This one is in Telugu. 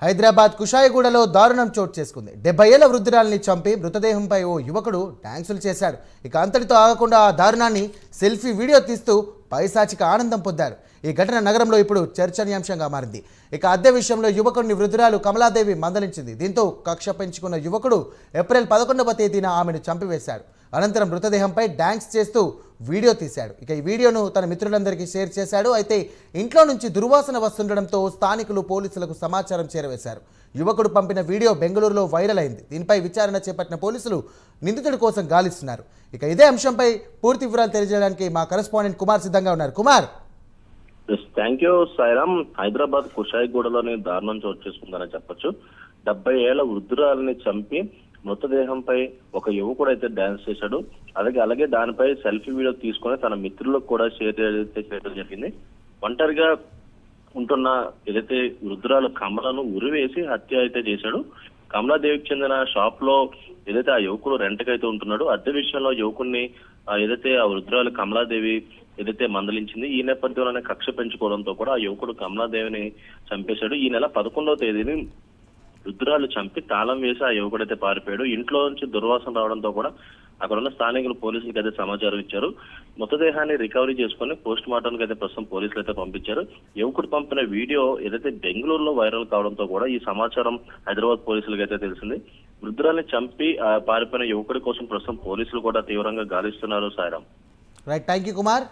హైదరాబాద్ కుషాయిగూడలో దారుణం చోటు చేసుకుంది. 70 ఏళ్ల వృద్ధురాలిని చంపి మృతదేహంపై ఓ యువకుడు డాన్సులు చేశాడు. ఇక అంతటితో ఆగకుండా ఆ దారుణాన్ని సెల్ఫీ వీడియో తీస్తూ పైశాచిక ఆనందం పొందారు. ఈ ఘటన నగరంలో ఇప్పుడు చర్చనీయాంశంగా మారింది. ఇక అద్దె విషయంలో యువకుడిని వృద్ధురాలు కమలాదేవి మందలించింది. దీంతో కక్ష పెంచుకున్న యువకుడు ఏప్రిల్ 11వ తేదీన ఆమెను చంపివేశాడు. అనంతరం మృతదేహంపై డాన్స్ చేస్తూ వీడియో తీశాడు. ఇక ఈ వీడియోను తన మిత్రులందరికీ షేర్ చేశాడు. అయితే ఇంట్లో నుంచి దుర్వాసన వస్తుండడంతో స్థానికులు పోలీసులకు సమాచారం చేరవేశారు. యువకుడు పంపిన వీడియో బెంగళూరులో వైరల్ అయింది. దీనిపై విచారణ చేపట్టిన పోలీసులు నిందితుడి కోసం గాలిస్తున్నారు. ఇక ఇదే అంశంపై పూర్తి వివరాలు తెలియజేయడానికి మా కరెస్పాండెంట్ కుమార్ సిద్ధంగా ఉన్నారు. Kumar, thank you Sairam. హైదరాబాద్ కుషాయిగూడలోని దారుణం చోటు చేసుకుందని చెప్పొచ్చు. 70 ఏళ్ల వృద్ధురాలని చంపి మృతదేహంపై ఒక యువకుడు అయితే డాన్స్ చేశాడు. అలాగే దానిపై సెల్ఫీ వీడియో తీసుకొని తన మిత్రులకు కూడా షేర్ చేయడం జరిగింది. ఒంటరిగా ఉంటున్న ఏదైతే వృద్ధురాలు కమలను ఉరివేసి హత్య అయితే చేశాడు. కమలాదేవికి చెందిన షాప్ లో ఏదైతే ఆ యువకుడు రెంట్కి అయితే ఉంటున్నాడు. అద్దె విషయంలో యువకుడిని ఏదైతే ఆ వృద్ధురాలు కమలాదేవి ఏదైతే మందలించింది, ఈ నేపథ్యంలోనే కక్ష పెంచుకోవడంతో కూడా ఆ యువకుడు కమలాదేవిని చంపేశాడు. ఈ నెల 11వ తేదీని వృద్ధురాలు చంపి తాళం వేసి ఆ యువకుడైతే పారిపోయాడు. ఇంట్లో నుంచి దుర్వాసన రావడంతో కూడా అక్కడ ఉన్న స్థానికులు పోలీసులకు అయితే సమాచారం ఇచ్చారు. మృతదేహాన్ని రికవరీ చేసుకుని పోస్ట్ మార్టంకి అయితే ప్రస్తుతం పోలీసులు అయితే పంపించారు. యువకుడు పంపిన వీడియో ఏదైతే బెంగళూరులో వైరల్ కావడంతో కూడా ఈ సమాచారం హైదరాబాద్ పోలీసులకు అయితే తెలిసింది. వృద్ధురాల్ని చంపి పారిపోయిన యువకుడి కోసం ప్రస్తుతం పోలీసులు కూడా తీవ్రంగా గాలిస్తున్నారు. Sairam. Right, thank you Kumar.